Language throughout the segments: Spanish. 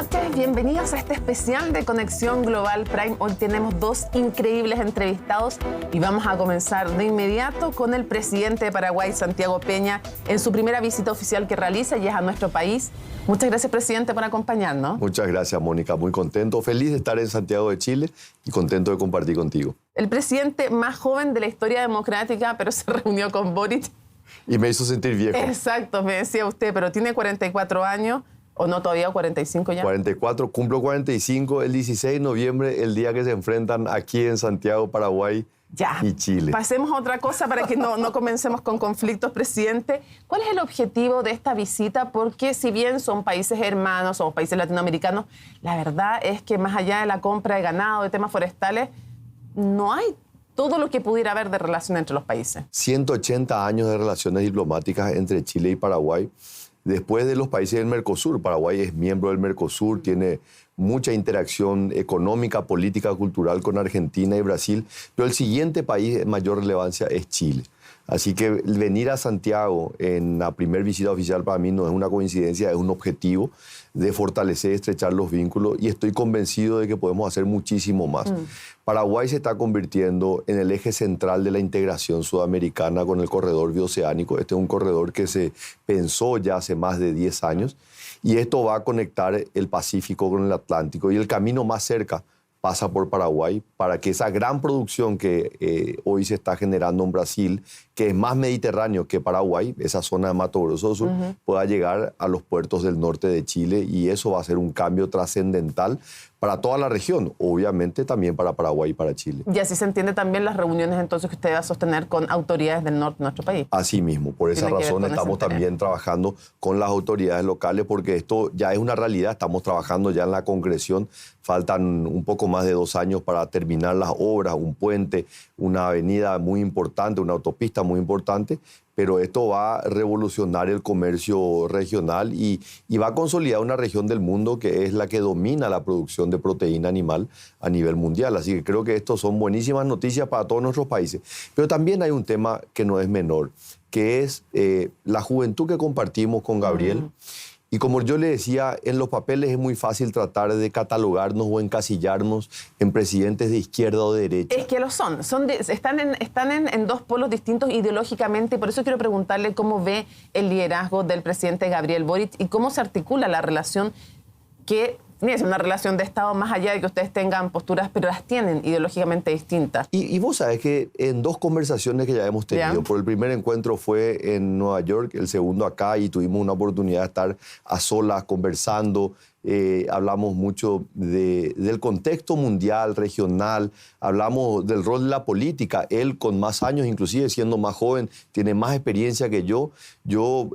noches, bienvenidos a este especial de Conexión Global Prime. Hoy tenemos dos increíbles entrevistados y vamos a comenzar de inmediato con el presidente de Paraguay, Santiago Peña, en su primera visita oficial que realiza y es a nuestro país. Muchas gracias, presidente, por acompañarnos. Muchas gracias, Mónica. Muy contento, feliz de estar en Santiago de Chile y contento de compartir contigo. El presidente más joven de la historia democrática, pero se reunió con Boric. Y me hizo sentir viejo. Exacto, me decía usted, pero tiene 44 años. ¿O no todavía 45 ya? 44, cumplo 45 el 16 de noviembre, el día que se enfrentan aquí en Santiago, Paraguay y Chile. Pasemos a otra cosa para que no comencemos con conflictos, presidente. ¿Cuál es el objetivo de esta visita? Porque si bien son países hermanos o países latinoamericanos, la verdad es que más allá de la compra de ganado, de temas forestales, no hay todo lo que pudiera haber de relación entre los países. 180 años de relaciones diplomáticas entre Chile y Paraguay. Después de los países del Mercosur, Paraguay es miembro del Mercosur, tiene mucha interacción económica, política, cultural con Argentina y Brasil, pero el siguiente país de mayor relevancia es Chile. Así que venir a Santiago en la primera visita oficial para mí no es una coincidencia, es un objetivo de fortalecer y estrechar los vínculos y estoy convencido de que podemos hacer muchísimo más. Paraguay se está convirtiendo en el eje central de la integración sudamericana con el corredor bioceánico. Este es un corredor que se pensó ya hace más de 10 años y esto va a conectar el Pacífico con el Atlántico y el camino más cerca pasa por Paraguay para que esa gran producción que hoy se está generando en Brasil, que es más mediterráneo que Paraguay, esa zona de Mato Grosso do Sul, pueda llegar a los puertos del norte de Chile y eso va a ser un cambio trascendental para toda la región, obviamente también para Paraguay y para Chile. Y así se entiende también las reuniones entonces que usted va a sostener con autoridades del norte de nuestro país. Así mismo, por esa razón estamos también trabajando con las autoridades locales porque esto ya es una realidad, estamos trabajando ya en la concreción, faltan un poco más de 2 años para terminar las obras, un puente, una avenida muy importante, una autopista muy importante, pero esto va a revolucionar el comercio regional y va a consolidar una región del mundo que es la que domina la producción de proteína animal a nivel mundial. Así que creo que esto son buenísimas noticias para todos nuestros países. Pero también hay un tema que no es menor, que es la juventud que compartimos con Gabriel. Y como yo le decía, en los papeles es muy fácil tratar de catalogarnos o encasillarnos en presidentes de izquierda o de derecha. Es que lo son. Están en dos polos distintos ideológicamente y por eso quiero preguntarle cómo ve el liderazgo del presidente Gabriel Boric y cómo se articula la relación que es una relación de Estado más allá de que ustedes tengan posturas, pero las tienen ideológicamente distintas. Y vos sabés que en 2 conversaciones que ya hemos tenido, por el primer encuentro fue en Nueva York, el segundo acá, y tuvimos una oportunidad de estar a solas conversando. Hablamos mucho del contexto mundial, regional, hablamos del rol de la política. Él con más años, inclusive siendo más joven, tiene más experiencia que yo. Yo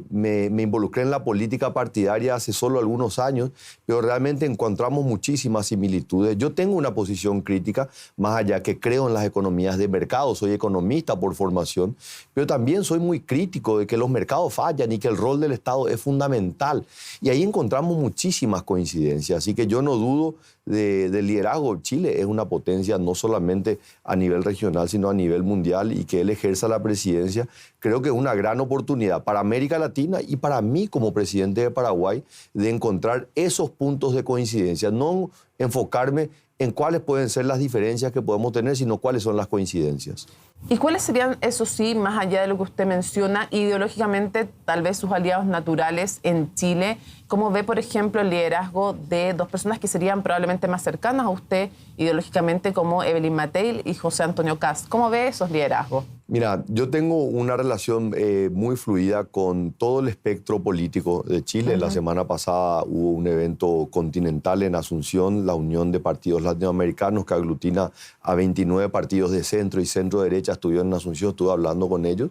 me involucré en la política partidaria hace solo algunos años, pero realmente encontramos muchísimas similitudes. Yo tengo una posición crítica, más allá que creo en las economías de mercado, soy economista por formación, pero también soy muy crítico de que los mercados fallan y que el rol del Estado es fundamental. Y ahí encontramos muchísimas coincidencias, así que yo no dudo del liderazgo. Chile es una potencia no solamente a nivel regional, sino a nivel mundial y que él ejerza la presidencia, creo que es una gran oportunidad para América Latina y para mí como presidente de Paraguay de encontrar esos puntos de coincidencia, no enfocarme en cuáles pueden ser las diferencias que podemos tener, sino cuáles son las coincidencias. ¿Y cuáles serían, eso sí, más allá de lo que usted menciona, ideológicamente, tal vez sus aliados naturales en Chile? ¿Cómo ve, por ejemplo, el liderazgo de 2 personas que serían probablemente más cercanas a usted ideológicamente, como Evelyn Matei y José Antonio Kast? ¿Cómo ve esos liderazgos? Mira, yo tengo una relación muy fluida con todo el espectro político de Chile. La semana pasada hubo un evento continental en Asunción, la Unión de Partidos Latinoamericanos, que aglutina a 29 partidos de centro y centro-derecha. Estuvieron en Asunción, estuve hablando con ellos.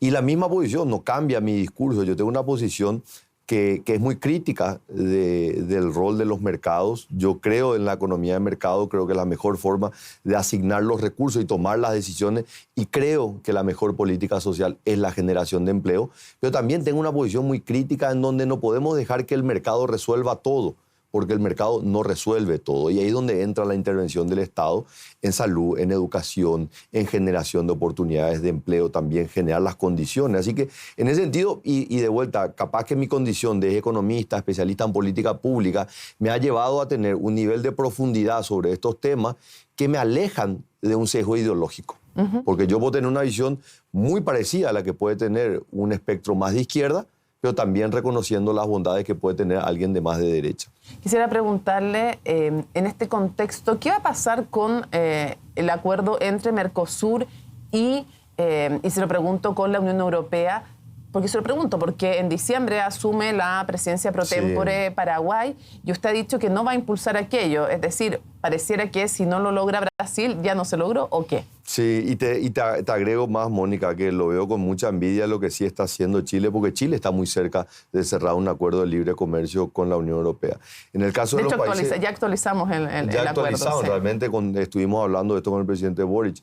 Y la misma posición, no cambia mi discurso. Yo tengo una posición que es muy crítica del rol de los mercados. Yo creo en la economía de mercado, creo que es la mejor forma de asignar los recursos y tomar las decisiones, y creo que la mejor política social es la generación de empleo, pero también tengo una posición muy crítica en donde no podemos dejar que el mercado resuelva todo, porque el mercado no resuelve todo. Y ahí es donde entra la intervención del Estado en salud, en educación, en generación de oportunidades de empleo, también generar las condiciones. Así que en ese sentido, y de vuelta, capaz que mi condición de economista, especialista en política pública, me ha llevado a tener un nivel de profundidad sobre estos temas que me alejan de un sesgo ideológico. Porque yo puedo tener una visión muy parecida a la que puede tener un espectro más de izquierda, pero también reconociendo las bondades que puede tener alguien de más de derecha. Quisiera preguntarle, en este contexto, ¿qué va a pasar con el acuerdo entre Mercosur y se lo pregunto, con la Unión Europea? Porque se lo pregunto, porque en diciembre asume la presidencia pro tempore Paraguay y usted ha dicho que no va a impulsar aquello. Es decir, pareciera que si no lo logra Brasil, ¿ya no se logró o qué? Sí, y te agrego más, Mónica, que lo veo con mucha envidia lo que sí está haciendo Chile, porque Chile está muy cerca de cerrar un acuerdo de libre comercio con la Unión Europea. En el caso de los países... Ya actualizamos el acuerdo. Ya actualizamos, realmente estuvimos hablando de esto con el presidente Boric.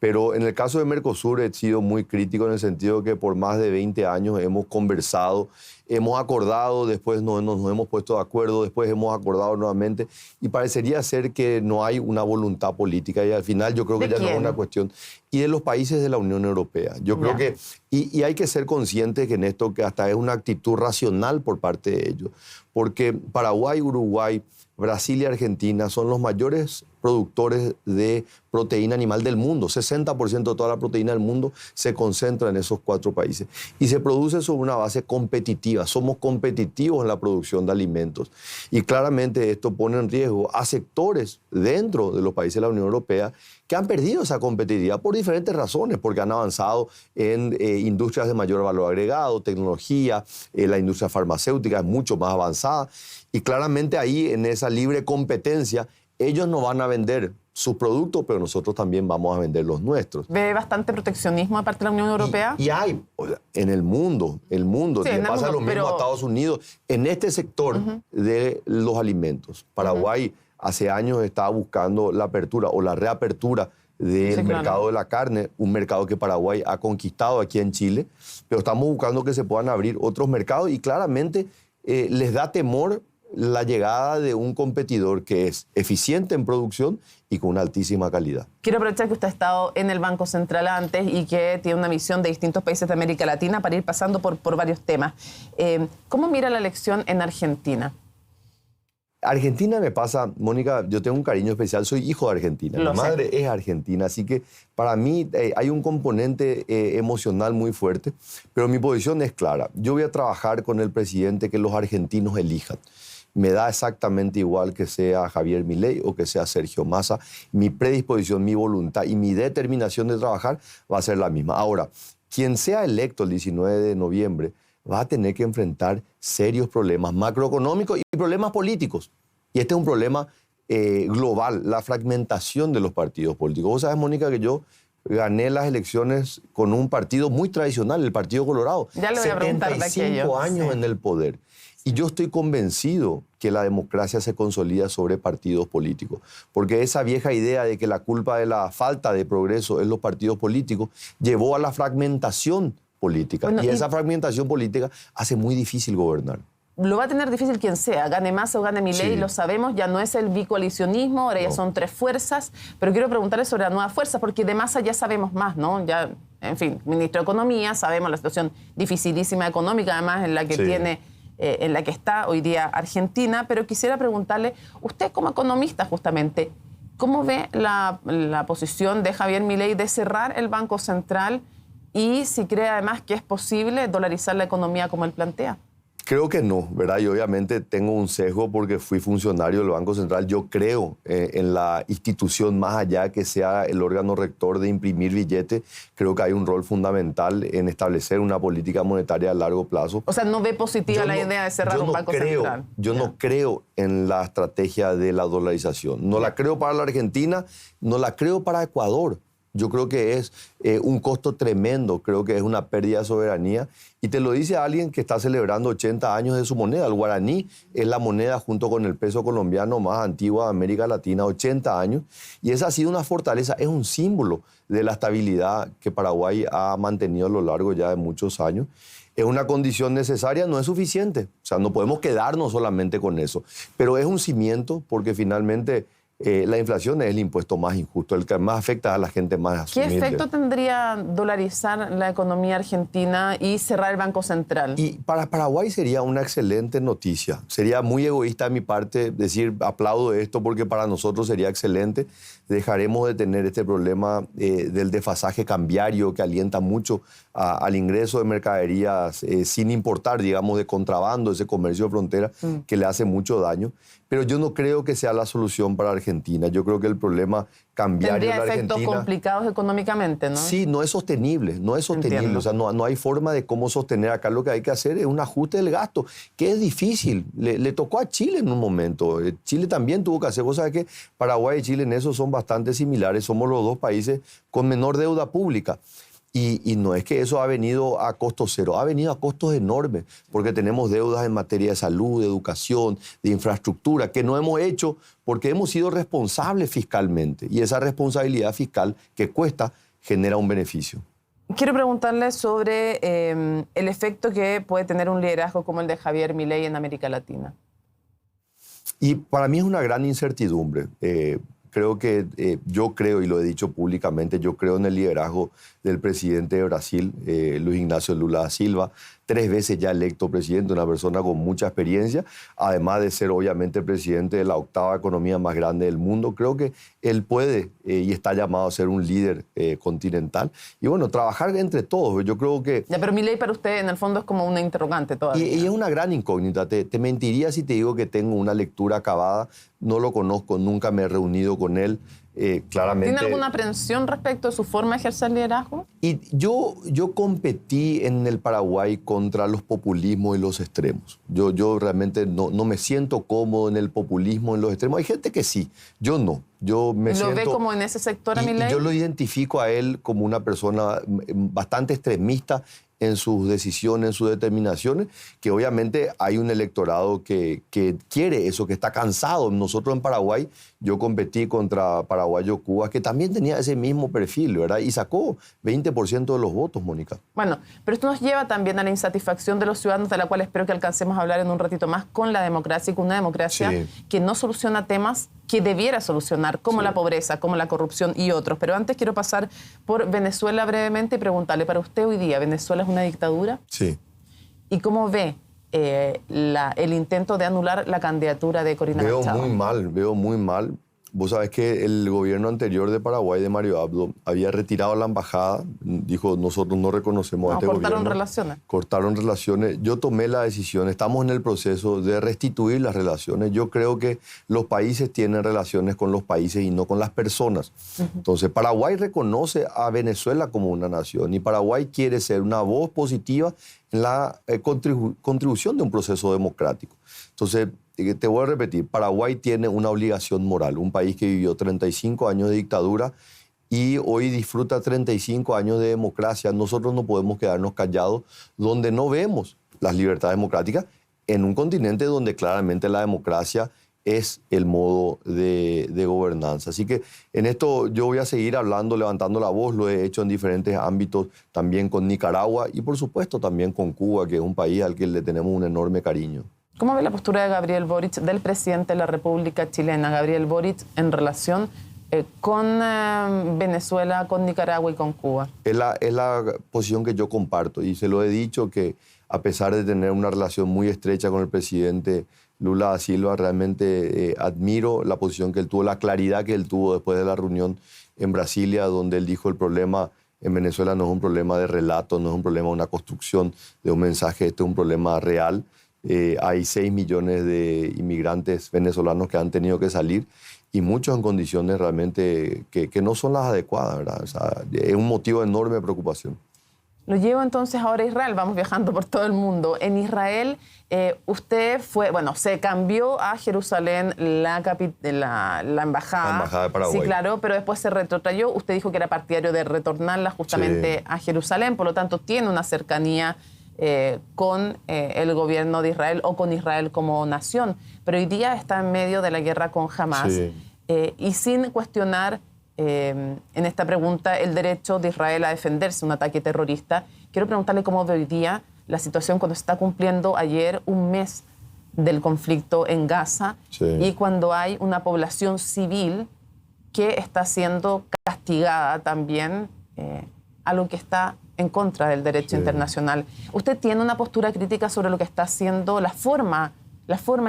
Pero en el caso de Mercosur he sido muy crítico en el sentido que por más de 20 años hemos conversado, hemos acordado, después nos hemos puesto de acuerdo, después hemos acordado nuevamente y parecería ser que no hay una voluntad política y al final yo creo que ya no es una cuestión. Y de los países de la Unión Europea. Yo creo que, y hay que ser conscientes que en esto que hasta es una actitud racional por parte de ellos, porque Paraguay, Uruguay, Brasil y Argentina son los mayores productores de proteína animal del mundo. 60% de toda la proteína del mundo se concentra en esos 4 países. Y se produce sobre una base competitiva. Somos competitivos en la producción de alimentos. Y claramente esto pone en riesgo a sectores dentro de los países de la Unión Europea que han perdido esa competitividad por diferentes razones, porque han avanzado en industrias de mayor valor agregado, tecnología, la industria farmacéutica es mucho más avanzada. Y claramente ahí, en esa libre competencia, ellos no van a vender sus productos, pero nosotros también vamos a vender los nuestros. ¿Ve bastante proteccionismo aparte de la Unión Europea? Y hay, en el mundo, sí, le pasa lo mismo a Estados Unidos, en este sector de los alimentos. Paraguay hace años estaba buscando la apertura o la reapertura del mercado de la carne, un mercado que Paraguay ha conquistado aquí en Chile, pero estamos buscando que se puedan abrir otros mercados y claramente les da temor la llegada de un competidor que es eficiente en producción y con una altísima calidad. Quiero aprovechar que usted ha estado en el Banco Central antes y que tiene una visión de distintos países de América Latina para ir pasando por varios temas. ¿Cómo mira la elección en Argentina? Argentina me pasa, Mónica, yo tengo un cariño especial, soy hijo de Argentina, mi madre es argentina, así que para mí hay un componente emocional muy fuerte, pero mi posición es clara. Yo voy a trabajar con el presidente que los argentinos elijan. Me da exactamente igual que sea Javier Milei o que sea Sergio Massa. Mi predisposición, mi voluntad y mi determinación de trabajar va a ser la misma. Ahora, quien sea electo el 19 de noviembre va a tener que enfrentar serios problemas macroeconómicos y problemas políticos. Y este es un problema global, la fragmentación de los partidos políticos. Vos sabés, Mónica, que yo gané las elecciones con un partido muy tradicional, el Partido Colorado. Ya le voy a preguntar de aquello. 75 años en el poder. Y yo estoy convencido que la democracia se consolida sobre partidos políticos, porque esa vieja idea de que la culpa de la falta de progreso es los partidos políticos llevó a la fragmentación política. Bueno, y esa fragmentación política hace muy difícil gobernar. Lo va a tener difícil quien sea, gane Massa o gane Milei, lo sabemos, ya no es el bicoalicionismo, ahora ya son 3 fuerzas, pero quiero preguntarle sobre la nueva fuerza, porque de Massa ya sabemos más, ¿no? Ya, en fin, ministro de Economía, sabemos la situación dificilísima económica, además, en la que tiene... en la que está hoy día Argentina, pero quisiera preguntarle, usted como economista justamente, ¿cómo ve la posición de Javier Milei de cerrar el Banco Central y si cree además que es posible dolarizar la economía como él plantea? Creo que no, ¿verdad? Y obviamente tengo un sesgo porque fui funcionario del Banco Central. Yo creo en la institución más allá que sea el órgano rector de imprimir billetes. Creo que hay un rol fundamental en establecer una política monetaria a largo plazo. O sea, ¿no ve positiva la idea de cerrar un Banco Central? Yo no creo en la estrategia de la dolarización. No la creo para la Argentina, no la creo para Ecuador. Yo creo que es un costo tremendo, creo que es una pérdida de soberanía. Y te lo dice alguien que está celebrando 80 años de su moneda. El guaraní es la moneda junto con el peso colombiano más antigua de América Latina, 80 años. Y esa ha sido una fortaleza, es un símbolo de la estabilidad que Paraguay ha mantenido a lo largo ya de muchos años. Es una condición necesaria, no es suficiente. O sea, no podemos quedarnos solamente con eso. Pero es un cimiento porque finalmente la inflación es el impuesto más injusto, el que más afecta a la gente más ¿Qué humilde. efecto tendría dolarizar la economía argentina y cerrar el Banco Central? Y para Paraguay sería una excelente noticia. Sería muy egoísta de mi parte decir aplaudo esto porque para nosotros sería excelente. Dejaremos de tener este problema del desfasaje cambiario que alienta mucho al ingreso de mercaderías sin importar, digamos, de contrabando, ese comercio de frontera que le hace mucho daño. Pero yo no creo que sea la solución para Argentina. Yo creo que el problema cambiario de la Argentina... Tendría efectos complicados económicamente, ¿no? Sí, no es sostenible, no es sostenible. Entiendo. O sea, no hay forma de cómo sostener. Acá lo que hay que hacer es un ajuste del gasto, que es difícil. Le tocó a Chile en un momento. Chile también tuvo que hacer cosas que Paraguay y Chile en eso son bastante similares. Somos los dos países con menor deuda pública. Y no es que eso ha venido a costo cero, ha venido a costos enormes, porque tenemos deudas en materia de salud, de educación, de infraestructura, que no hemos hecho porque hemos sido responsables fiscalmente. Y esa responsabilidad fiscal que cuesta genera un beneficio. Quiero preguntarle sobre el efecto que puede tener un liderazgo como el de Javier Milei en América Latina. Y para mí es una gran incertidumbre. Yo creo, y lo he dicho públicamente, yo creo en el liderazgo del presidente de Brasil, Luis Ignacio Lula da Silva, 3 veces ya electo presidente, una persona con mucha experiencia, además de ser obviamente presidente de la 8ª economía más grande del mundo. Creo que él puede y está llamado a ser un líder continental. Y bueno, trabajar entre todos. Yo creo que... Ya, pero Milei para usted en el fondo es como una interrogante todavía. Y es una gran incógnita. Te mentiría si te digo que tengo una lectura acabada. No lo conozco, nunca me he reunido con él. Claramente. ¿Tiene alguna aprensión respecto de su forma de ejercer liderazgo? Y yo competí en el Paraguay contra los populismos y los extremos. Yo realmente no me siento cómodo en el populismo, en los extremos. Hay gente que sí, yo no. Yo me ¿Lo siento, ve como en ese sector a Milei? Yo lo identifico a él como una persona bastante extremista en sus decisiones, en sus determinaciones, que obviamente hay un electorado que quiere eso, que está cansado. Nosotros en Paraguay, yo competí contra Paraguayo Cuba, que también tenía ese mismo perfil, ¿verdad? Y sacó 20% de los votos, Mónica. Bueno, pero esto nos lleva también a la insatisfacción de los ciudadanos, de la cual espero que alcancemos a hablar en un ratito más, con la democracia y con una democracia que no soluciona temas que debiera solucionar, como la pobreza, como la corrupción y otros. Pero antes quiero pasar por Venezuela brevemente y preguntarle, para usted hoy día, ¿Venezuela es una dictadura? Sí. ¿Y cómo ve el intento de anular la candidatura de Corina Machado? Veo muy mal. Vos sabés que el gobierno anterior de Paraguay, de Mario Abdo, había retirado la embajada. Dijo, nosotros no reconocemos a este gobierno. Cortaron relaciones. Cortaron relaciones. Yo tomé la decisión, estamos en el proceso de restituir las relaciones. Yo creo que los países tienen relaciones con los países y no con las personas. Entonces, Paraguay reconoce a Venezuela como una nación y Paraguay quiere ser una voz positiva en la contribución de un proceso democrático. Entonces, te voy a repetir, Paraguay tiene una obligación moral, un país que vivió 35 años de dictadura y hoy disfruta 35 años de democracia. Nosotros no podemos quedarnos callados donde no vemos las libertades democráticas en un continente donde claramente la democracia es el modo de gobernanza. Así que en esto yo voy a seguir hablando, levantando la voz, lo he hecho en diferentes ámbitos, también con Nicaragua y por supuesto también con Cuba, que es un país al que le tenemos un enorme cariño. ¿Cómo ve la postura de Gabriel Boric, del presidente de la República Chilena, Gabriel Boric, en relación con Venezuela, con Nicaragua y con Cuba? Es la posición que yo comparto y se lo he dicho que a pesar de tener una relación muy estrecha con el presidente Lula da Silva, realmente admiro la posición que él tuvo, la claridad que él tuvo después de la reunión en Brasilia, donde él dijo el problema en Venezuela no es un problema de relato, no es un problema de una construcción de un mensaje, este es un problema real. Hay 6 millones de inmigrantes venezolanos que han tenido que salir y muchos en condiciones realmente que no son las adecuadas, ¿verdad? O sea, es un motivo de enorme preocupación. Lo llevo entonces ahora a Israel, vamos viajando por todo el mundo. En Israel, usted se cambió a Jerusalén la embajada. La embajada de Paraguay. Sí, claro, pero después se retrotrayó. Usted dijo que era partidario de retornarla justamente a Jerusalén, por lo tanto tiene una cercanía con el gobierno de Israel o con Israel como nación. Pero hoy día está en medio de la guerra con Hamas y sin cuestionar en esta pregunta el derecho de Israel a defenderse de un ataque terrorista. Quiero preguntarle cómo ve hoy día la situación cuando se está cumpliendo ayer un mes del conflicto en Gaza y cuando hay una población civil que está siendo castigada también, algo que está en contra del derecho internacional. ¿Usted tiene una postura crítica sobre lo que está haciendo, la forma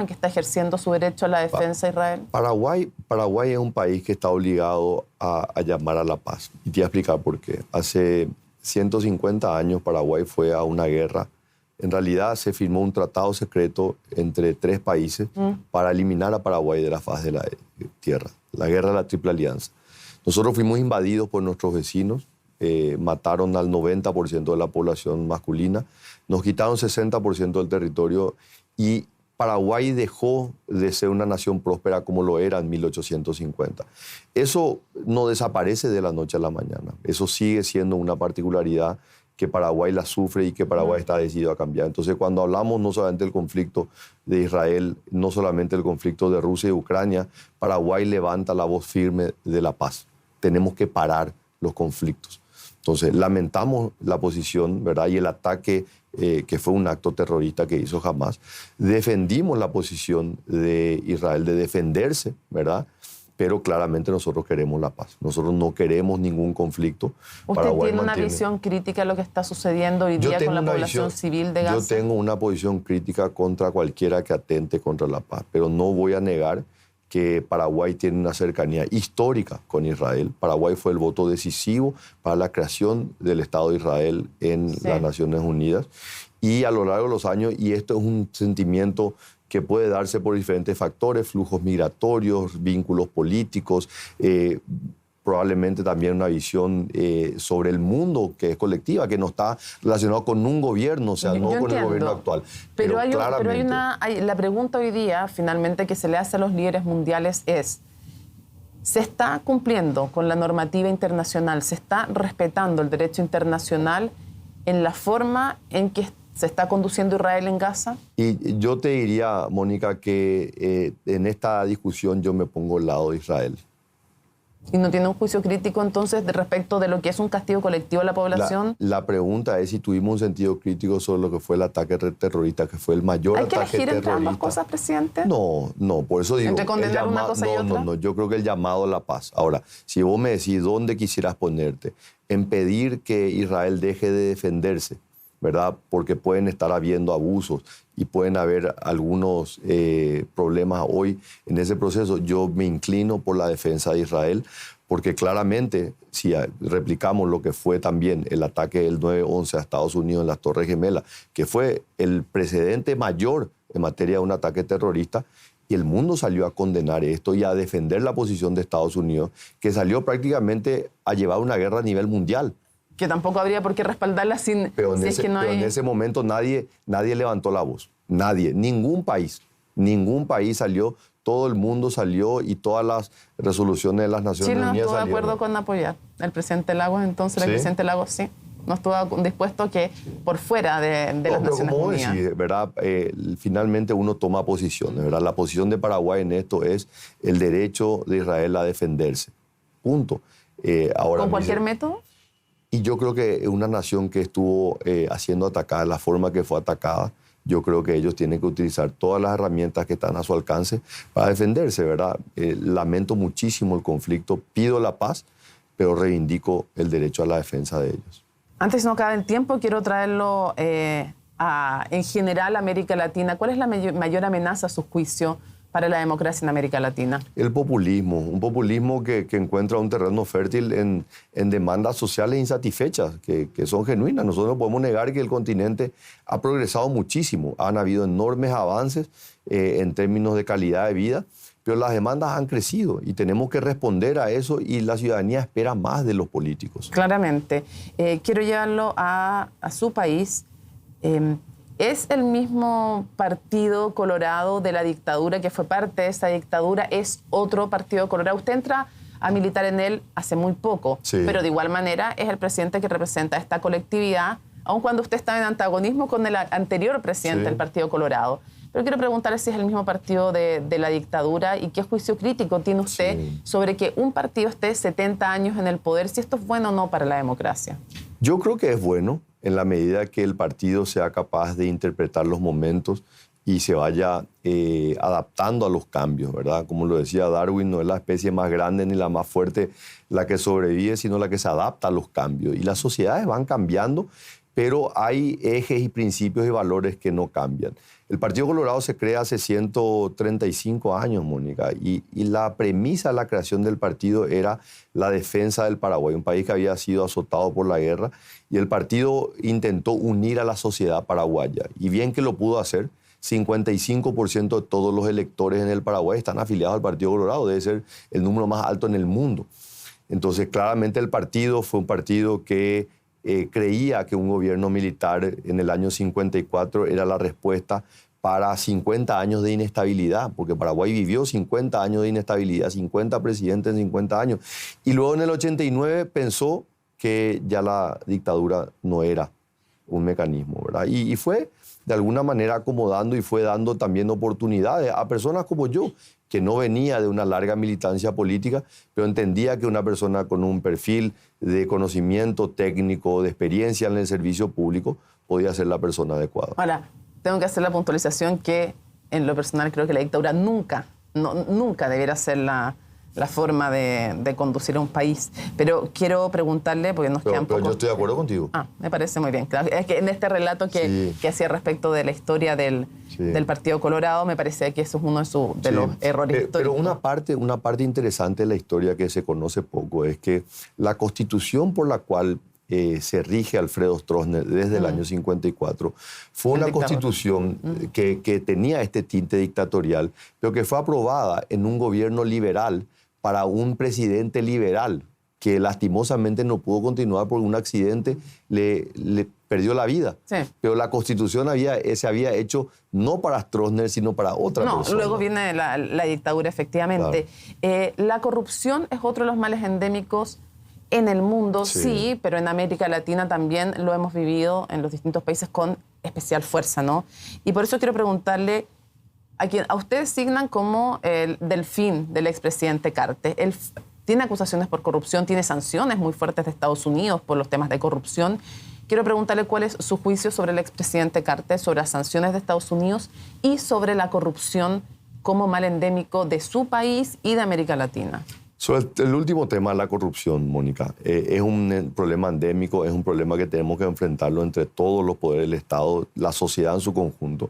en que está ejerciendo su derecho a la defensa Israel? Paraguay es un país que está obligado a llamar a la paz. Y te voy a explicar por qué. Hace 150 años Paraguay fue a una guerra. En realidad se firmó un tratado secreto entre 3 países para eliminar a Paraguay de la faz de la tierra. La guerra de la Triple Alianza. Nosotros fuimos invadidos por nuestros vecinos. Mataron al 90% de la población masculina. Nos quitaron 60% del territorio y Paraguay dejó de ser una nación próspera como lo era en 1850. Eso no desaparece de la noche a la mañana. Eso sigue siendo una particularidad que Paraguay la sufre y que Paraguay está decidido a cambiar. Entonces, cuando hablamos no solamente del conflicto de Israel, no solamente del conflicto de Rusia y Ucrania, Paraguay levanta la voz firme de la paz. Tenemos que parar los conflictos. Entonces, lamentamos la posición, ¿verdad? Y el ataque que fue un acto terrorista que hizo Hamas. Defendimos la posición de Israel de defenderse, ¿verdad? Pero claramente nosotros queremos la paz. Nosotros no queremos ningún conflicto. ¿Usted tiene una visión crítica de lo que está sucediendo hoy día con la población civil de Gaza? Yo tengo una posición crítica contra cualquiera que atente contra la paz, pero no voy a negar que Paraguay tiene una cercanía histórica con Israel. Paraguay fue el voto decisivo para la creación del Estado de Israel en las Naciones Unidas. Y a lo largo de los años, y esto es un sentimiento que puede darse por diferentes factores, flujos migratorios, vínculos políticos, probablemente también una visión sobre el mundo que es colectiva, que no está relacionado con un gobierno, o sea, no con el gobierno actual. Pero la pregunta hoy día, finalmente, que se le hace a los líderes mundiales es, ¿se está cumpliendo con la normativa internacional? ¿Se está respetando el derecho internacional en la forma en que se está conduciendo Israel en Gaza? Y yo te diría, Mónica, que en esta discusión yo me pongo al lado de Israel. ¿Y no tiene un juicio crítico entonces respecto de lo que es un castigo colectivo a la población? La pregunta es si tuvimos un sentido crítico sobre lo que fue el ataque terrorista, que fue el mayor ataque terrorista. ¿Hay que elegir entre ambas cosas, presidente? No, por eso digo... ¿Entre condenar una cosa y otra? No, yo creo que el llamado a la paz. Ahora, si vos me decís dónde quisieras ponerte, en pedir que Israel deje de defenderse, ¿verdad? Porque pueden estar habiendo abusos y pueden haber algunos problemas hoy en ese proceso. Yo me inclino por la defensa de Israel, porque claramente, si replicamos lo que fue también el ataque del 9/11 a Estados Unidos en las Torres Gemelas, que fue el precedente mayor en materia de un ataque terrorista, y el mundo salió a condenar esto y a defender la posición de Estados Unidos, que salió prácticamente a llevar una guerra a nivel mundial. Que tampoco habría por qué respaldarla sin... Pero en ese momento nadie levantó la voz. Nadie. Ningún país salió. Todo el mundo salió y todas las resoluciones de las Naciones Unidas salieron. Chile no estuvo de acuerdo con apoyar. El presidente Lagos, entonces, el presidente Lagos sí. No estuvo dispuesto que por fuera de las Naciones Unidas. Decís, ¿verdad? Finalmente uno toma posiciones, ¿verdad? La posición de Paraguay en esto es el derecho de Israel a defenderse. Punto. Ahora, ¿con cualquier método? Y yo creo que una nación que estuvo siendo atacada, la forma que fue atacada, yo creo que ellos tienen que utilizar todas las herramientas que están a su alcance para defenderse, ¿verdad? Lamento muchísimo el conflicto, pido la paz, pero reivindico el derecho a la defensa de ellos. Antes no acabe el tiempo, quiero traerlo en general a América Latina. ¿Cuál es la mayor amenaza, a su juicio, para la democracia en América Latina? El populismo, un populismo que encuentra un terreno fértil en demandas sociales insatisfechas, que son genuinas. Nosotros no podemos negar que el continente ha progresado muchísimo. Han habido enormes avances en términos de calidad de vida, pero las demandas han crecido y tenemos que responder a eso y la ciudadanía espera más de los políticos. Claramente. Quiero llevarlo a su país. ¿Es el mismo Partido Colorado de la dictadura que fue parte de esa dictadura? ¿Es otro Partido Colorado? Usted entra a militar en él hace muy poco, sí, pero de igual manera es el presidente que representa esta colectividad, aun cuando usted estaba en antagonismo con el anterior presidente del Partido Colorado. Pero quiero preguntarle si es el mismo partido de la dictadura y qué juicio crítico tiene usted sobre que un partido esté 70 años en el poder, si esto es bueno o no para la democracia. Yo creo que es bueno en la medida que el partido sea capaz de interpretar los momentos y se vaya adaptando a los cambios, ¿verdad? Como lo decía Darwin, no es la especie más grande ni la más fuerte la que sobrevive, sino la que se adapta a los cambios. Y las sociedades van cambiando, pero hay ejes y principios y valores que no cambian. El Partido Colorado se crea hace 135 años, Mónica, y la premisa de la creación del partido era la defensa del Paraguay, un país que había sido azotado por la guerra, y el partido intentó unir a la sociedad paraguaya. Y bien que lo pudo hacer, 55% de todos los electores en el Paraguay están afiliados al Partido Colorado, debe ser el número más alto en el mundo. Entonces, claramente el partido fue un partido que creía que un gobierno militar en el año 54 era la respuesta para 50 años de inestabilidad, porque Paraguay vivió 50 años de inestabilidad, 50 presidentes en 50 años. Y luego en el 89 pensó que ya la dictadura no era un mecanismo, ¿verdad? Y fue de alguna manera acomodando y fue dando también oportunidades a personas como yo, que no venía de una larga militancia política, pero entendía que una persona con un perfil de conocimiento técnico, de experiencia en el servicio público, podía ser la persona adecuada. Ahora, tengo que hacer la puntualización que en lo personal creo que la dictadura nunca debiera ser la forma de conducir a un país. Pero quiero preguntarle, porque nos quedan pocos... Pero yo estoy de acuerdo contigo. Me parece muy bien. Claro, es que en este relato que hacía respecto de la historia del Partido Colorado, me parece que eso es uno de los errores históricos. Pero una parte interesante de la historia que se conoce poco es que la constitución por la cual se rige Alfredo Stroessner desde el año 54 fue una constitución que tenía este tinte dictatorial, pero que fue aprobada en un gobierno liberal para un presidente liberal que lastimosamente no pudo continuar por un accidente, le perdió la vida. Sí. Pero la Constitución se había hecho no para Stroessner, sino para otra persona. Luego viene la dictadura, efectivamente. Claro. La corrupción es otro de los males endémicos en el mundo, sí, pero en América Latina también lo hemos vivido en los distintos países con especial fuerza, ¿no? Y por eso quiero preguntarle, a ustedes designan como el delfín del expresidente Cartes. Él tiene acusaciones por corrupción, tiene sanciones muy fuertes de Estados Unidos por los temas de corrupción. Quiero preguntarle cuál es su juicio sobre el expresidente Cartes, sobre las sanciones de Estados Unidos y sobre la corrupción como mal endémico de su país y de América Latina. Sobre el último tema, la corrupción, Mónica, es un problema endémico, es un problema que tenemos que enfrentarlo entre todos los poderes del Estado, la sociedad en su conjunto.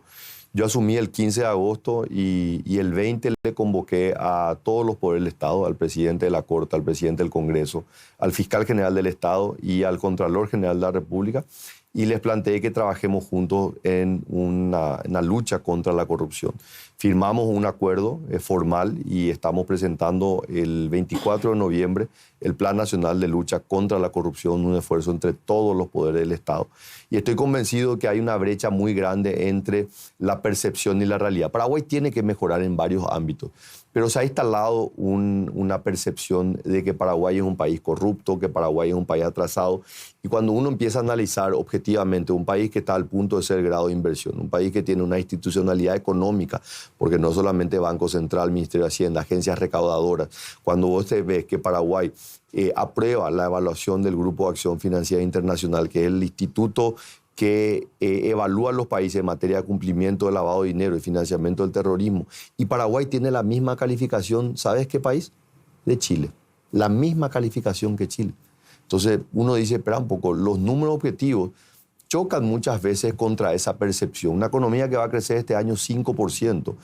Yo asumí el 15 de agosto y el 20 le convoqué a todos los poderes del Estado, al presidente de la Corte, al presidente del Congreso, al fiscal general del Estado y al Contralor General de la República, y les planteé que trabajemos juntos en una lucha contra la corrupción. Firmamos un acuerdo formal y estamos presentando el 24 de noviembre el Plan Nacional de Lucha contra la Corrupción, un esfuerzo entre todos los poderes del Estado. Y estoy convencido que hay una brecha muy grande entre la percepción y la realidad. Paraguay tiene que mejorar en varios ámbitos, pero se ha instalado una percepción de que Paraguay es un país corrupto, que Paraguay es un país atrasado. Y cuando uno empieza a analizar objetivamente un país que está al punto de ser grado de inversión, un país que tiene una institucionalidad económica, porque no solamente Banco Central, Ministerio de Hacienda, agencias recaudadoras, cuando vos te ves que Paraguay aprueba la evaluación del Grupo de Acción Financiera Internacional, que es el instituto que evalúa a los países en materia de cumplimiento de lavado de dinero y financiamiento del terrorismo. Y Paraguay tiene la misma calificación, ¿sabes qué país? De Chile. La misma calificación que Chile. Entonces uno dice, espera un poco, los números objetivos chocan muchas veces contra esa percepción. Una economía que va a crecer este año 5%.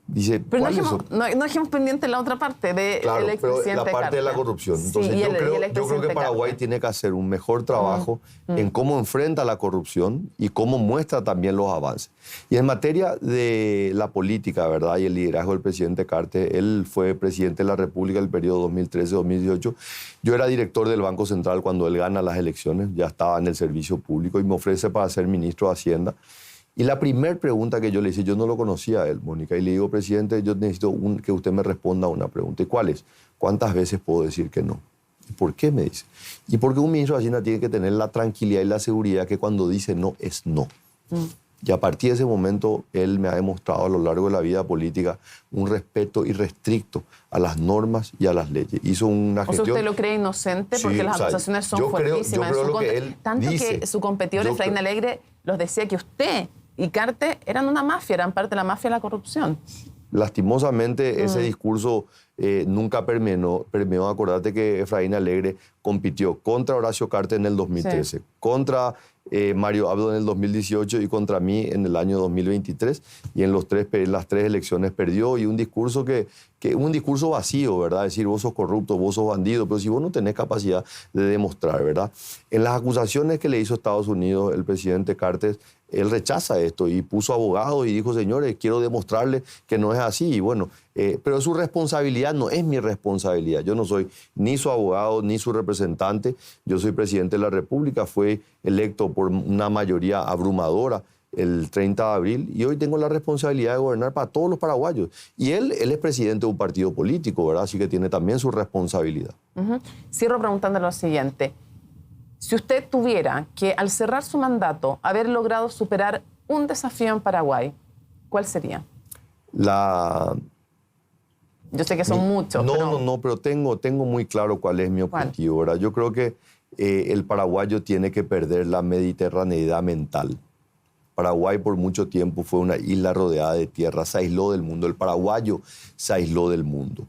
Dice, pero no dejemos pendiente la otra parte del expresidente la parte de la corrupción. Entonces, sí, yo creo que Paraguay tiene que hacer un mejor trabajo en cómo enfrenta la corrupción y cómo muestra también los avances. Y en materia de la política, ¿verdad? Y el liderazgo del presidente Cartes, él fue presidente de la República el periodo 2013-2018. Yo era director del Banco Central cuando él gana las elecciones, ya estaba en el servicio público y me ofrece para ser ministro de Hacienda. Y la primera pregunta que yo le hice, yo no lo conocía a él, Mónica, y le digo, presidente, yo necesito que usted me responda a una pregunta. ¿Y cuál es? ¿Cuántas veces puedo decir que no? ¿Y por qué? Me dice. Y porque un ministro de Hacienda tiene que tener la tranquilidad y la seguridad que cuando dice no, es no. Y a partir de ese momento, él me ha demostrado a lo largo de la vida política un respeto irrestricto a las normas y a las leyes. Hizo una gestión... O sea, ¿usted lo cree inocente? Porque las acusaciones son fuertísimas. Yo creo lo que él tanto dice, que su competidor, Efraín Alegre, los decía que usted y Cartes eran una mafia, eran parte de la mafia de la corrupción. Lastimosamente, ese discurso nunca permeó. Acordate que Efraín Alegre compitió contra Horacio Cartes en el 2013, contra Mario Abdo en el 2018 y contra mí en el año 2023. Y en las tres elecciones perdió. Y un discurso un discurso vacío, ¿verdad? Decir, vos sos corrupto, vos sos bandido, pero si vos no tenés capacidad de demostrar, ¿verdad? En las acusaciones que le hizo Estados Unidos el presidente Cartes, él rechaza esto y puso abogados y dijo, señores, quiero demostrarles que no es así. Y bueno, pero su responsabilidad no es mi responsabilidad. Yo no soy ni su abogado ni su representante. Yo soy presidente de la República, fue electo por una mayoría abrumadora el 30 de abril y hoy tengo la responsabilidad de gobernar para todos los paraguayos. Y él es presidente de un partido político, ¿verdad? Así que tiene también su responsabilidad. Cierro preguntándole lo siguiente. Si usted tuviera que, al cerrar su mandato, haber logrado superar un desafío en Paraguay, ¿cuál sería? Yo sé que son muchos. Pero tengo muy claro cuál es mi objetivo, ¿verdad? Yo creo que el paraguayo tiene que perder la mediterraneidad mental. Paraguay por mucho tiempo fue una isla rodeada de tierra, se aisló del mundo. El paraguayo se aisló del mundo.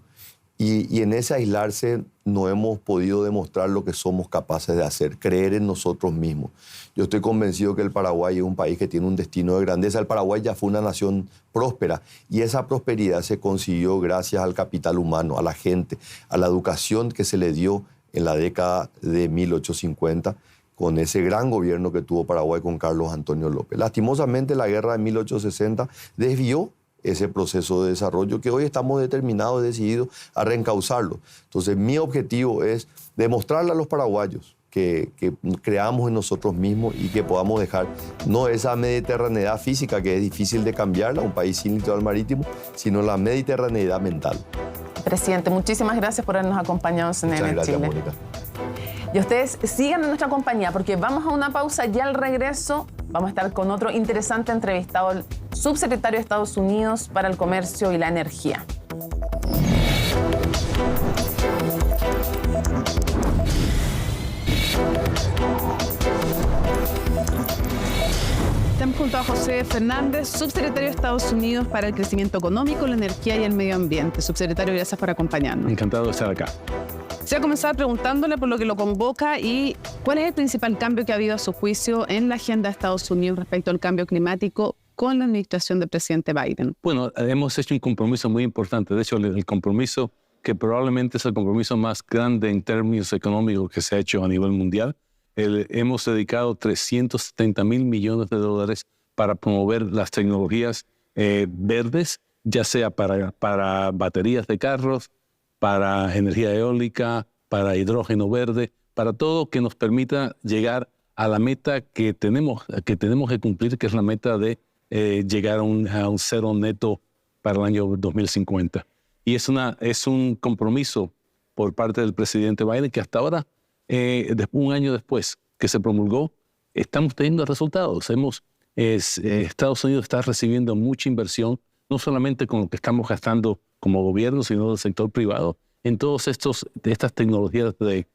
Y en ese aislarse no hemos podido demostrar lo que somos capaces de hacer, creer en nosotros mismos. Yo estoy convencido que el Paraguay es un país que tiene un destino de grandeza. El Paraguay ya fue una nación próspera y esa prosperidad se consiguió gracias al capital humano, a la gente, a la educación que se le dio en la década de 1850 con ese gran gobierno que tuvo Paraguay con Carlos Antonio López. Lastimosamente, la guerra de 1860 desvió ese proceso de desarrollo que hoy estamos determinados y decididos a reencauzarlo. Entonces, mi objetivo es demostrarle a los paraguayos que creamos en nosotros mismos y que podamos dejar no esa mediterraneidad física que es difícil de cambiarla, un país sin litoral marítimo, sino la mediterraneidad mental. Presidente, muchísimas gracias por habernos acompañado en CNN Chile. Muchas gracias, Mónica. Y ustedes sigan en nuestra compañía porque vamos a una pausa y al regreso vamos a estar con otro interesante entrevistado, el subsecretario de Estados Unidos para el Comercio y la Energía. Estamos junto a José Fernández, subsecretario de Estados Unidos para el Crecimiento Económico, la Energía y el Medio Ambiente. Subsecretario, gracias por acompañarnos. Encantado de estar acá. Se va a comenzar preguntándole por lo que lo convoca y cuál es el principal cambio que ha habido a su juicio en la agenda de Estados Unidos respecto al cambio climático con la administración del presidente Biden. Bueno, hemos hecho un compromiso muy importante. De hecho, el compromiso que probablemente es el compromiso más grande en términos económicos que se ha hecho a nivel mundial. Hemos dedicado 370.000 millones de dólares para promover las tecnologías verdes, ya sea para baterías de carros, para energía eólica, para hidrógeno verde, para todo que nos permita llegar a la meta que tenemos que cumplir, que es la meta de llegar a un cero neto para el año 2050. Y es un compromiso por parte del presidente Biden que hasta ahora, un año después que se promulgó, estamos teniendo resultados. Estados Unidos está recibiendo mucha inversión, no solamente con lo que estamos gastando como gobierno, sino del sector privado, en todas estas tecnologías de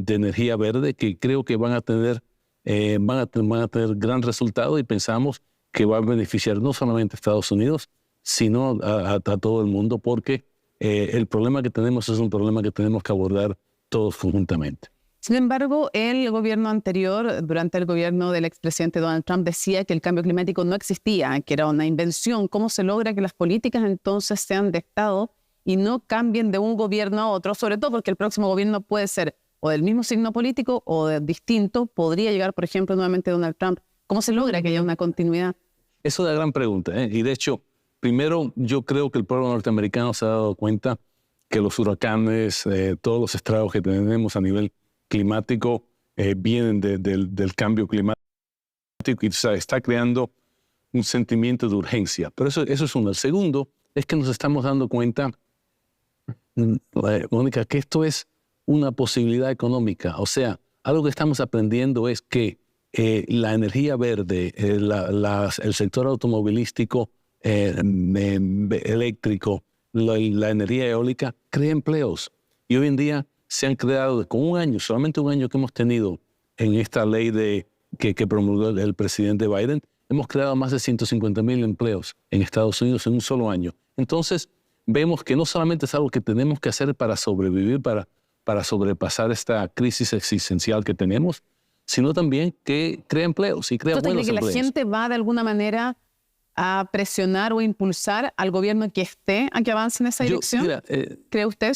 energía verde que creo que van a tener gran resultado y pensamos que va a beneficiar no solamente a Estados Unidos, sino a todo el mundo, porque el problema que tenemos es un problema que tenemos que abordar todos conjuntamente. Sin embargo, el gobierno anterior, durante el gobierno del expresidente Donald Trump, decía que el cambio climático no existía, que era una invención. ¿Cómo se logra que las políticas entonces sean de Estado y no cambien de un gobierno a otro? Sobre todo porque el próximo gobierno puede ser o del mismo signo político o distinto. Podría llegar, por ejemplo, nuevamente Donald Trump. ¿Cómo se logra que haya una continuidad? Eso es una gran pregunta, ¿eh? Y de hecho, primero, yo creo que el pueblo norteamericano se ha dado cuenta que los huracanes, todos los estragos que tenemos a nivel climático vienen del cambio climático y se está creando un sentimiento de urgencia. Pero eso es uno. El segundo es que nos estamos dando cuenta, Mónica, que esto es una posibilidad económica. O sea, algo que estamos aprendiendo es que la energía verde, el sector automovilístico, eléctrico, la energía eólica, crea empleos. Y hoy en día se han creado, con un año, solamente un año que hemos tenido en esta ley que promulgó el presidente Biden, hemos creado más de 150,000 empleos en Estados Unidos en un solo año. Entonces, vemos que no solamente es algo que tenemos que hacer para sobrevivir, para sobrepasar esta crisis existencial que tenemos, sino también que crea empleos y crea buenos empleos. ¿La gente va de alguna manera a presionar o impulsar al gobierno que esté a que avance en esa dirección? ¿Cree usted?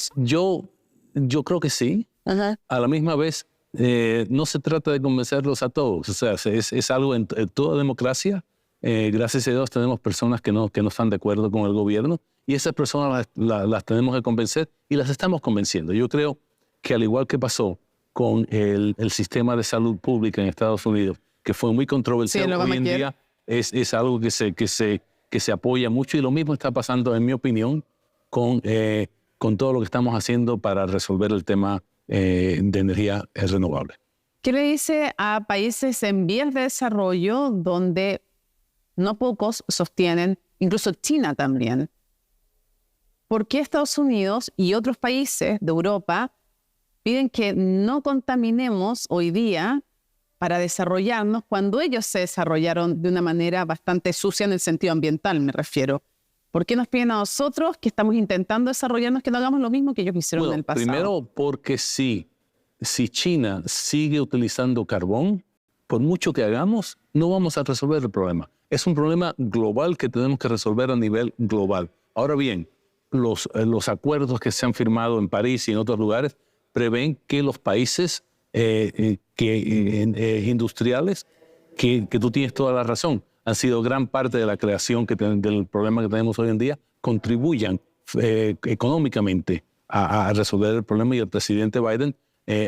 Yo creo que sí. Ajá. A la misma vez, no se trata de convencerlos a todos. O sea, es algo en toda democracia. Gracias a Dios tenemos personas que no están de acuerdo con el gobierno y esas personas las tenemos que convencer y las estamos convenciendo. Yo creo que al igual que pasó con el sistema de salud pública en Estados Unidos, que fue muy controversial, hoy en día es algo que se apoya mucho y lo mismo está pasando, en mi opinión, con todo lo que estamos haciendo para resolver el tema de energía renovable. ¿Qué le dice a países en vías de desarrollo donde no pocos sostienen, incluso China también, por qué Estados Unidos y otros países de Europa piden que no contaminemos hoy día para desarrollarnos cuando ellos se desarrollaron de una manera bastante sucia en el sentido ambiental, me refiero? ¿Por qué nos piden a nosotros que estamos intentando desarrollarnos que no hagamos lo mismo que ellos hicieron en el pasado? Primero porque si China sigue utilizando carbón, por mucho que hagamos, no vamos a resolver el problema. Es un problema global que tenemos que resolver a nivel global. Ahora bien, los acuerdos que se han firmado en París y en otros lugares prevén que los países industriales, que tú tienes toda la razón, han sido gran parte de la creación del problema que tenemos hoy en día, contribuyan económicamente a resolver el problema, y el presidente Biden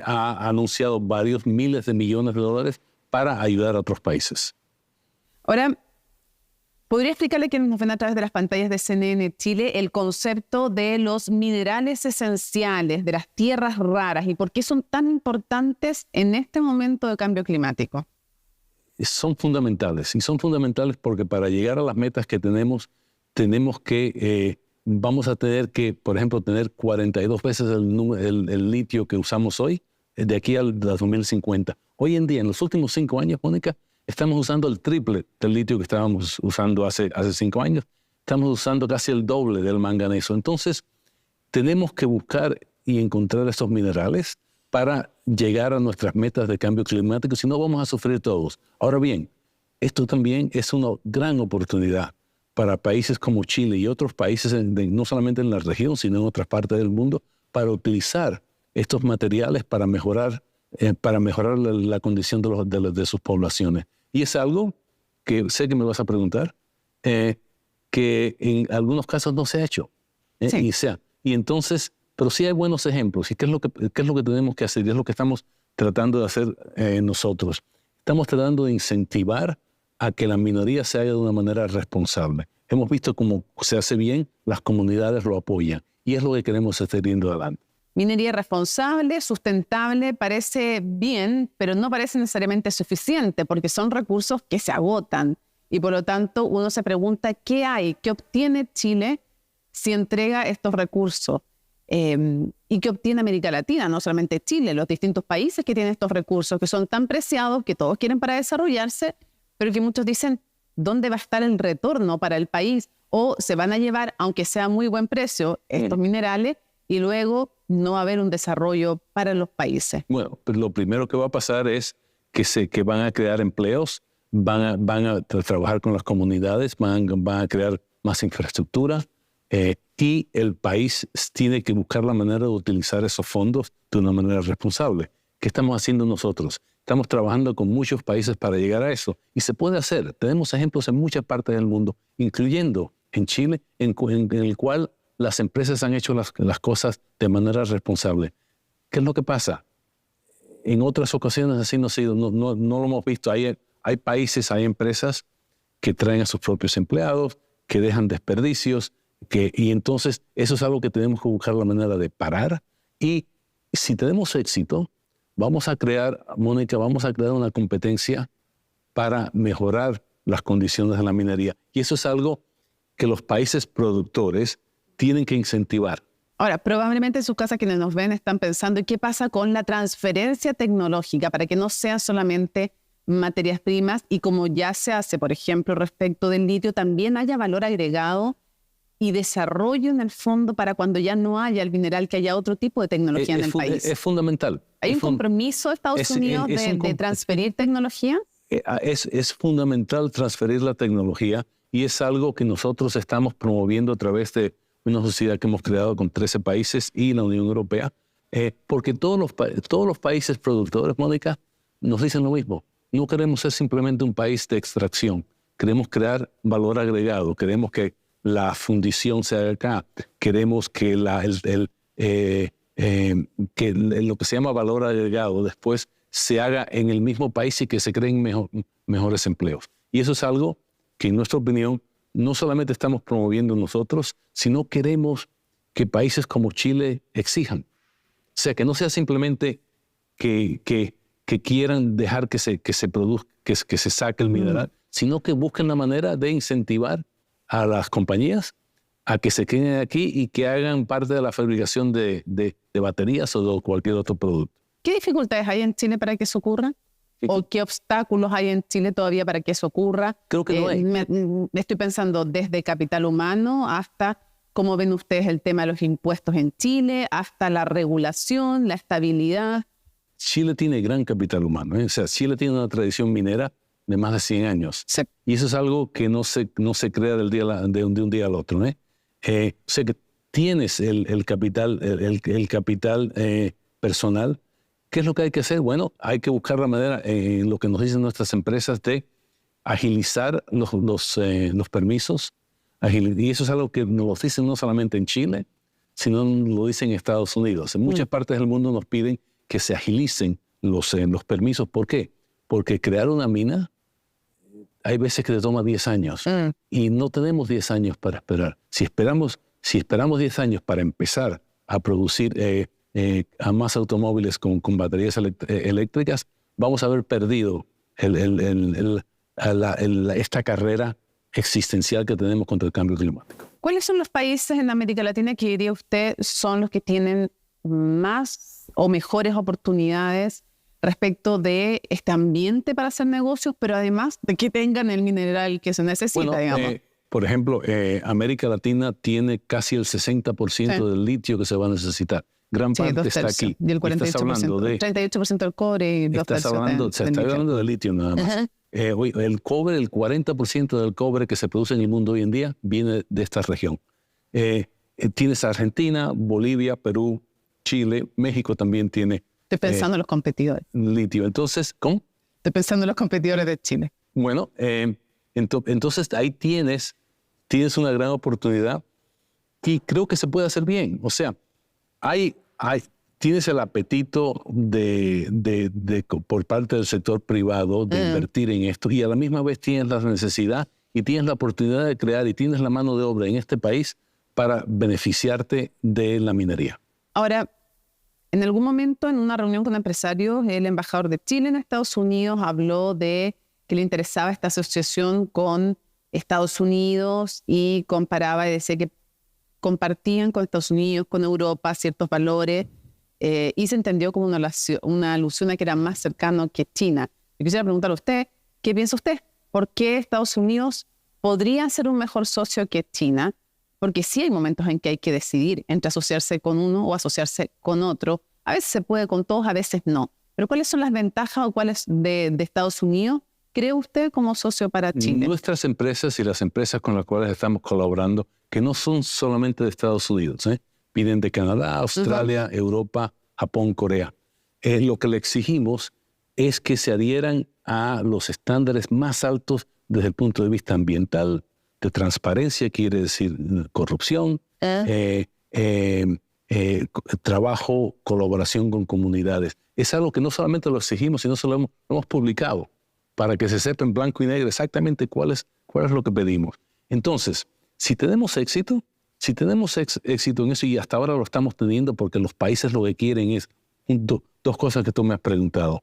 ha anunciado varios miles de millones de dólares para ayudar a otros países. Ahora, ¿podría explicarle a quienes nos ven a través de las pantallas de CNN Chile el concepto de los minerales esenciales, de las tierras raras y por qué son tan importantes en este momento de cambio climático? Son fundamentales, y son fundamentales porque para llegar a las metas que tenemos vamos a tener que, por ejemplo, tener 42 veces el litio que usamos hoy, de aquí al 2050. Hoy en día, en los últimos 5 años, Mónica, estamos usando el triple del litio que estábamos usando hace 5 años. Estamos usando casi el doble del manganeso. Entonces, tenemos que buscar y encontrar estos minerales para llegar a nuestras metas de cambio climático, si no vamos a sufrir todos. Ahora bien, esto también es una gran oportunidad para países como Chile y otros países, no solamente en la región, sino en otras partes del mundo, para utilizar estos materiales para mejorar la condición de sus poblaciones. Y es algo que sé que me vas a preguntar, que en algunos casos no se ha hecho. Sí. Y entonces, pero sí hay buenos ejemplos. ¿Y qué es lo que tenemos que hacer? Y es lo que estamos tratando de hacer nosotros. Estamos tratando de incentivar a que la minoría se haga de una manera responsable. Hemos visto cómo se hace bien, las comunidades lo apoyan. Y es lo que queremos seguir yendo adelante. Minería responsable, sustentable, parece bien, pero no parece necesariamente suficiente porque son recursos que se agotan. Y por lo tanto, uno se pregunta qué hay, qué obtiene Chile si entrega estos recursos. Y qué obtiene América Latina, no solamente Chile, los distintos países que tienen estos recursos, que son tan preciados, que todos quieren para desarrollarse, pero que muchos dicen, ¿dónde va a estar el retorno para el país? O se van a llevar, aunque sea muy buen precio, estos minerales, y luego no va a haber un desarrollo para los países? Bueno, pues lo primero que va a pasar es que van a crear empleos, van a trabajar con las comunidades, van a crear más infraestructura y el país tiene que buscar la manera de utilizar esos fondos de una manera responsable. ¿Qué estamos haciendo nosotros? Estamos trabajando con muchos países para llegar a eso y se puede hacer. Tenemos ejemplos en muchas partes del mundo, incluyendo en Chile, en el cual las empresas han hecho las cosas de manera responsable. ¿Qué es lo que pasa? En otras ocasiones así no ha sido, no lo hemos visto. Hay países, hay empresas que traen a sus propios empleados, que dejan desperdicios, y entonces eso es algo que tenemos que buscar la manera de parar. Y si tenemos éxito, Mónica, vamos a crear una competencia para mejorar las condiciones de la minería. Y eso es algo que los países productores tienen que incentivar. Ahora, probablemente en sus casas quienes nos ven están pensando, ¿y qué pasa con la transferencia tecnológica para que no sean solamente materias primas y como ya se hace, por ejemplo, respecto del litio, también haya valor agregado y desarrollo en el fondo para cuando ya no haya el mineral, que haya otro tipo de tecnología en el país? Es fundamental. ¿Hay un compromiso de Estados Unidos de transferir tecnología? Es fundamental transferir la tecnología y es algo que nosotros estamos promoviendo a través de una sociedad que hemos creado con 13 países y la Unión Europea, porque todos los países productores, Mónica, nos dicen lo mismo. No queremos ser simplemente un país de extracción. Queremos crear valor agregado. Queremos que la fundición se haga acá. Queremos que lo que se llama valor agregado después se haga en el mismo país y que se creen mejores empleos. Y eso es algo que, en nuestra opinión, no solamente estamos promoviendo nosotros, sino queremos que países como Chile exijan. O sea, que no sea simplemente que quieran dejar que se produzca, que se saque el mineral, sino que busquen la manera de incentivar a las compañías a que se queden aquí y que hagan parte de la fabricación de baterías o de cualquier otro producto. ¿Qué dificultades hay en Chile para que eso ocurra? ¿O qué obstáculos hay en Chile todavía para que eso ocurra? Creo que no hay. Me estoy pensando desde capital humano hasta cómo ven ustedes el tema de los impuestos en Chile, hasta la regulación, la estabilidad. Chile tiene gran capital humano, ¿eh? O sea, Chile tiene una tradición minera de más de 100 años. Sí. Y eso es algo que no se crea de un día al otro, ¿eh? O sea que tienes el capital personal. ¿Qué es lo que hay que hacer? Bueno, hay que buscar la manera, en lo que nos dicen nuestras empresas, de agilizar los permisos. Y eso es algo que nos lo dicen no solamente en Chile, sino lo dicen en Estados Unidos. En muchas partes del mundo nos piden que se agilicen los permisos. ¿Por qué? Porque crear una mina hay veces que te toma 10 años y no tenemos 10 años para esperar. Si esperamos 10 años para empezar a producir a más automóviles con baterías eléctricas, vamos a haber perdido esta carrera existencial que tenemos contra el cambio climático. ¿Cuáles son los países en América Latina que diría usted son los que tienen más o mejores oportunidades respecto de este ambiente para hacer negocios, pero además de que tengan el mineral que se necesita, digamos? Por ejemplo, América Latina tiene casi el 60% del litio que se va a necesitar. Gran parte está aquí. Y el 48%, 38% del cobre y 2 tercios se está hablando de litio nada más. El cobre, el 40% del cobre que se produce en el mundo hoy en día viene de esta región. Tienes Argentina, Bolivia, Perú, Chile, México también tiene. Estoy pensando en los competidores. Litio. Entonces, ¿cómo? Estoy pensando en los competidores de Chile. Bueno, entonces ahí tienes una gran oportunidad y creo que se puede hacer bien. O sea, tienes el apetito por parte del sector privado de invertir en esto y a la misma vez tienes la necesidad y tienes la oportunidad de crear y tienes la mano de obra en este país para beneficiarte de la minería. Ahora, en algún momento en una reunión con empresarios, el embajador de Chile en Estados Unidos habló de que le interesaba esta asociación con Estados Unidos y comparaba y decía que compartían con Estados Unidos, con Europa, ciertos valores y se entendió como una alusión a que era más cercano que China. Yo quisiera preguntarle a usted, ¿qué piensa usted? ¿Por qué Estados Unidos podría ser un mejor socio que China? porque sí hay momentos en que hay que decidir entre asociarse con uno o asociarse con otro. A veces se puede con todos, a veces no. Pero ¿cuáles son las ventajas o cuáles de Estados Unidos cree usted como socio para Chile? Nuestras empresas y las empresas con las cuales estamos colaborando, que no son solamente de Estados Unidos, vienen de Canadá, Australia, Europa, Japón, Corea. Lo que le exigimos es que se adhieran a los estándares más altos desde el punto de vista ambiental, de transparencia, quiere decir corrupción, trabajo, colaboración con comunidades. Es algo que no solamente lo exigimos, sino lo hemos publicado para que se sepa en blanco y negro exactamente cuál es lo que pedimos. Entonces, si tenemos éxito en eso, y hasta ahora lo estamos teniendo porque los países lo que quieren es dos cosas que tú me has preguntado.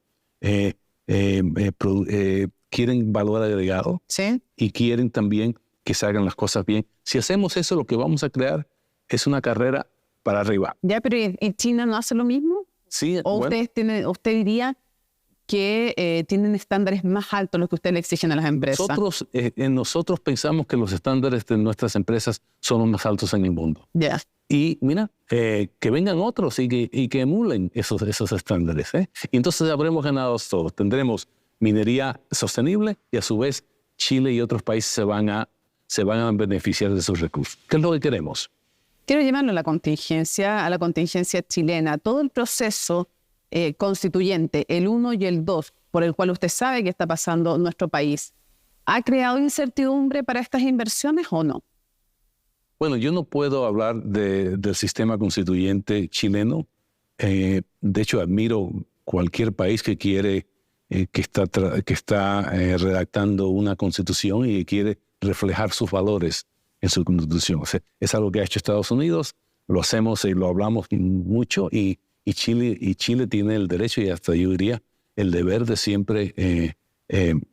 Quieren valor agregado, ¿sí? Y quieren también que se hagan las cosas bien. Si hacemos eso, lo que vamos a crear es una carrera para arriba. Ya, pero ¿y China no hace lo mismo? Sí. ¿O bueno, usted diría que tienen estándares más altos los que ustedes le exigen a las empresas? Nosotros pensamos que los estándares de nuestras empresas son los más altos en el mundo. Ya. Y mira, que vengan otros y que emulen esos estándares. Y entonces habremos ganado todos. Tendremos minería sostenible y a su vez Chile y otros países se van a beneficiar de esos recursos. ¿Qué es lo que queremos? Quiero llamarlo a la contingencia chilena. Todo el proceso constituyente, el 1 y el 2, por el cual usted sabe que está pasando nuestro país, ¿ha creado incertidumbre para estas inversiones o no? Bueno, yo no puedo hablar del sistema constituyente chileno. De hecho, admiro cualquier país que quiere, que está redactando una constitución y que quiere reflejar sus valores en su constitución. O sea, es algo que ha hecho Estados Unidos, lo hacemos y lo hablamos mucho, y Chile tiene el derecho y hasta yo diría el deber de siempre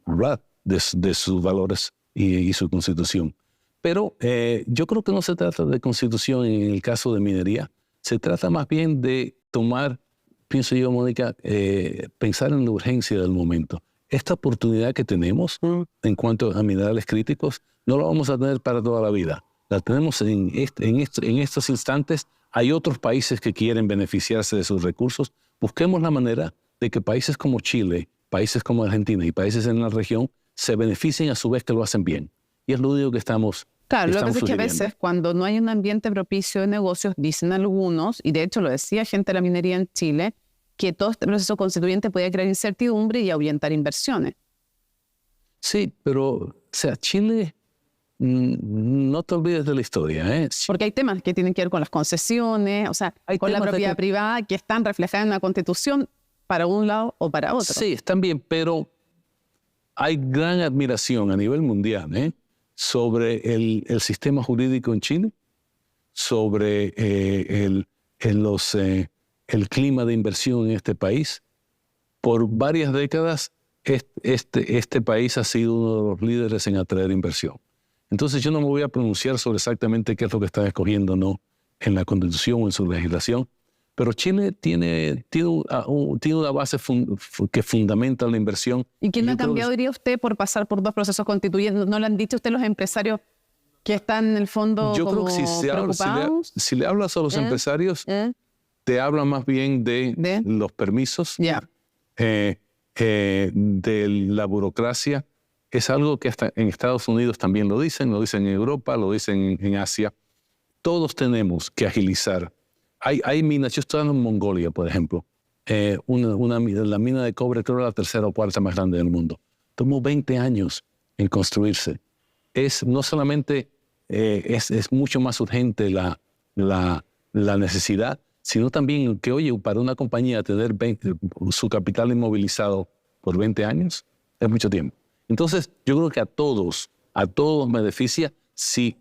hablar de sus valores y su constitución. Pero yo creo que no se trata de constitución en el caso de minería, se trata más bien de tomar, pienso yo, Mónica, pensar en la urgencia del momento. Esta oportunidad que tenemos en cuanto a minerales críticos no la vamos a tener para toda la vida. La tenemos en estos instantes. Hay otros países que quieren beneficiarse de sus recursos. Busquemos la manera de que países como Chile, países como Argentina y países en la región se beneficien a su vez que lo hacen bien. Y es lo único que estamos Claro, lo que pasa es que a veces cuando no hay un ambiente propicio de negocios, dicen algunos, y de hecho lo decía gente de la minería en Chile, que todo este proceso constituyente podía crear incertidumbre y ahuyentar inversiones. Sí, pero, o sea, Chile, no te olvides de la historia, Porque hay temas que tienen que ver con las concesiones, o sea, con la propiedad privada que están reflejadas en la Constitución para un lado o para otro. Sí, están bien, pero hay gran admiración a nivel mundial, sobre el sistema jurídico en Chile, sobre el clima de inversión en este país. Por varias décadas, este país ha sido uno de los líderes en atraer inversión. Entonces yo no me voy a pronunciar sobre exactamente qué es lo que están escogiendo o no en la Constitución o en su legislación, pero Chile tiene una base que fundamenta la inversión. ¿Y quién ha cambiado, diría usted, por pasar por dos procesos constituyentes? ¿No lo han dicho usted los empresarios que están en el fondo yo como creo que preocupados? si le hablas a los empresarios, te hablan más bien de los permisos, de la burocracia. Es algo que hasta en Estados Unidos también lo dicen en Europa, lo dicen en Asia. Todos tenemos que agilizar. Hay minas, yo estoy en Mongolia, por ejemplo, la mina de cobre, creo la tercera o cuarta más grande del mundo. Tomó 20 años en construirse. No solamente es mucho más urgente la necesidad, sino también que, oye, para una compañía tener su capital inmovilizado por 20 años es mucho tiempo. Entonces, yo creo que a todos beneficia si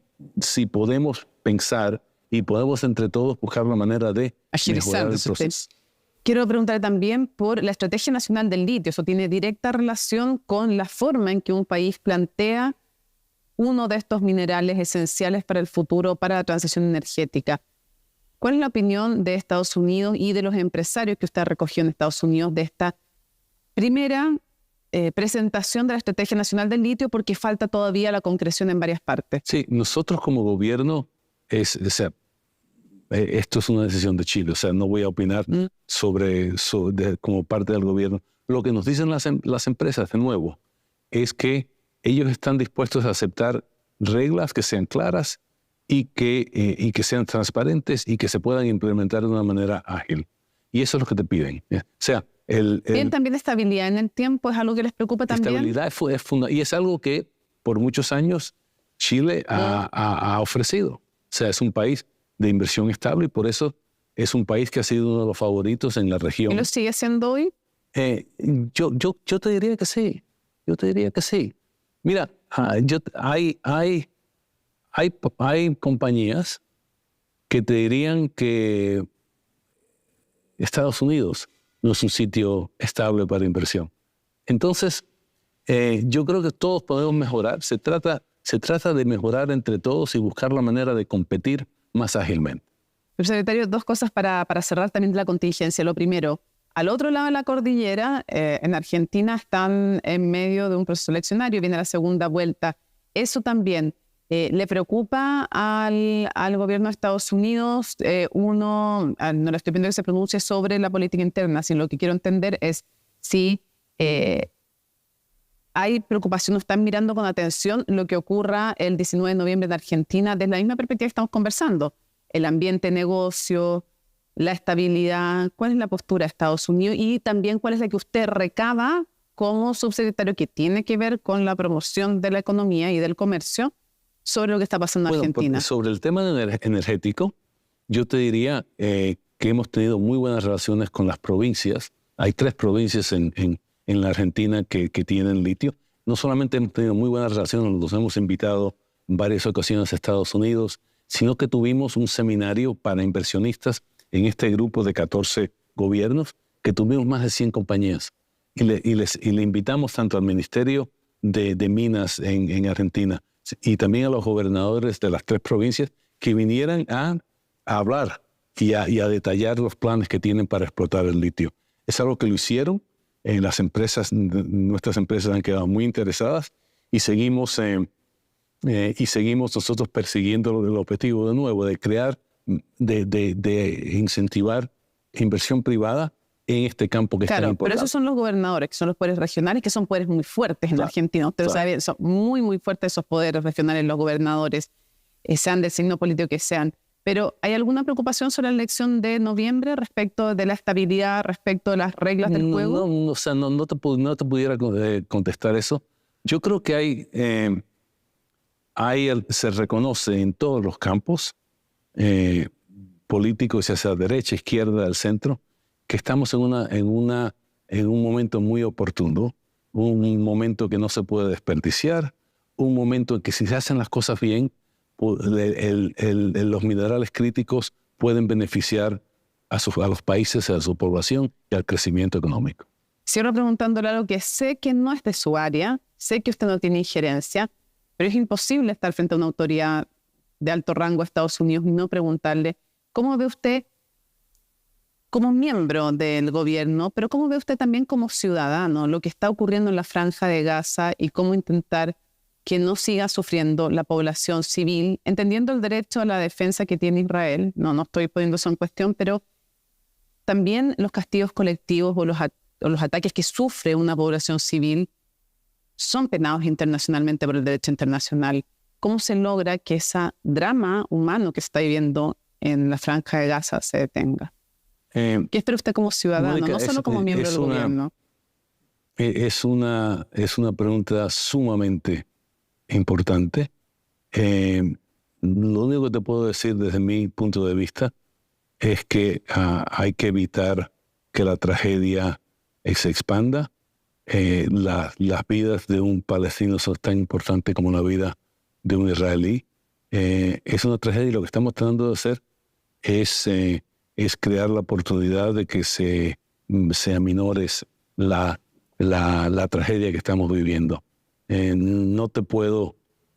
podemos pensar y podemos entre todos buscar la manera de mejorar el proceso. Quiero preguntar también por la Estrategia Nacional del Litio. Eso tiene directa relación con la forma en que un país plantea uno de estos minerales esenciales para el futuro, para la transición energética. ¿Cuál es la opinión de Estados Unidos y de los empresarios que usted recogió en Estados Unidos de esta primera presentación de la Estrategia Nacional del Litio, porque falta todavía la concreción en varias partes? Sí, nosotros como gobierno esto es una decisión de Chile, o sea, no voy a opinar como parte del gobierno. Lo que nos dicen las empresas, de nuevo, es que ellos están dispuestos a aceptar reglas que sean claras y que sean transparentes y que se puedan implementar de una manera ágil. Y eso es lo que te piden. O sea, Bien, también estabilidad en el tiempo es algo que les preocupa también. Estabilidad es fundamental y es algo que por muchos años Chile ha ofrecido. O sea, es un país de inversión estable y por eso es un país que ha sido uno de los favoritos en la región. ¿Y lo sigue siendo hoy? Yo te diría que sí. Yo te diría que sí. Mira, hay compañías que te dirían que Estados Unidos no es un sitio estable para inversión. Entonces, yo creo que todos podemos mejorar. Se trata de mejorar entre todos y buscar la manera de competir más ágilmente. Subsecretario, dos cosas para cerrar también de la contingencia. Lo primero, al otro lado de la cordillera, en Argentina, están en medio de un proceso eleccionario, viene la segunda vuelta. ¿Eso también le preocupa al gobierno de Estados Unidos? No le estoy pidiendo que se pronuncie sobre la política interna, sino lo que quiero entender es si hay preocupación, están mirando con atención lo que ocurra el 19 de noviembre en Argentina desde la misma perspectiva que estamos conversando. El ambiente, negocio, la estabilidad. ¿Cuál es la postura de Estados Unidos? Y también, ¿cuál es la que usted recaba como subsecretario que tiene que ver con la promoción de la economía y del comercio sobre lo que está pasando en Argentina? Sobre el tema energético, yo te diría que hemos tenido muy buenas relaciones con las provincias. Hay 3 provincias en la Argentina que tienen litio. No solamente hemos tenido muy buenas relaciones, los hemos invitado en varias ocasiones a Estados Unidos, sino que tuvimos un seminario para inversionistas en este grupo de 14 gobiernos, que tuvimos más de 100 compañías. Y le invitamos tanto al Ministerio de Minas en Argentina y también a los gobernadores de las 3 provincias que vinieran a hablar y a detallar los planes que tienen para explotar el litio. Es algo que lo hicieron. Nuestras empresas han quedado muy interesadas y seguimos nosotros persiguiendo el objetivo de nuevo de crear, de incentivar inversión privada en este campo que está tan importante. Pero esos son los gobernadores, que son los poderes regionales, que son poderes muy fuertes en Argentina. Ustedes saben, son muy, muy fuertes esos poderes regionales, los gobernadores, sean del signo político que sean. Pero ¿hay alguna preocupación sobre la elección de noviembre respecto de la estabilidad, respecto de las reglas del juego? No te pudiera contestar eso. Yo creo que se reconoce en todos los campos políticos, ya sea derecha, izquierda, del centro, que estamos en un momento muy oportuno, un momento que no se puede desperdiciar, un momento en que si se hacen las cosas bien, los minerales críticos pueden beneficiar a los países, a su población y al crecimiento económico. Cierro preguntándole algo que sé que no es de su área, sé que usted no tiene injerencia, pero es imposible estar frente a una autoridad de alto rango de Estados Unidos y no preguntarle cómo ve usted como miembro del gobierno, pero cómo ve usted también como ciudadano lo que está ocurriendo en la Franja de Gaza y cómo intentar que no siga sufriendo la población civil, entendiendo el derecho a la defensa que tiene Israel. No estoy poniendo eso en cuestión, pero también los castigos colectivos o los ataques que sufre una población civil son penados internacionalmente por el derecho internacional. ¿Cómo se logra que ese drama humano que se está viviendo en la Franja de Gaza se detenga? ¿Qué espera usted como ciudadano, Mónica, no solo como miembro del gobierno? Es una pregunta sumamente importante. Lo único que te puedo decir desde mi punto de vista es que hay que evitar que la tragedia se expanda. Las vidas de un palestino son tan importantes como la vida de un israelí. Es una tragedia y lo que estamos tratando de hacer es crear la oportunidad de que se aminore la tragedia que estamos viviendo. No te puedo,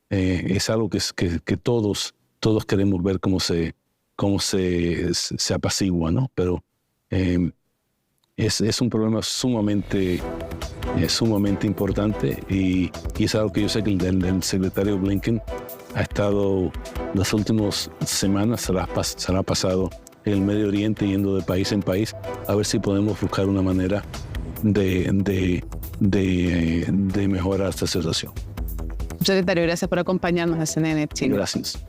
es algo que todos queremos ver cómo se apacigua, ¿no? Pero es un problema sumamente importante y es algo que yo sé que el secretario Blinken ha estado las últimas semanas, se la ha pasado en el Medio Oriente, yendo de país en país, a ver si podemos buscar una manera de mejorar esta situación. Secretario, gracias por acompañarnos a CNN Chile. Gracias.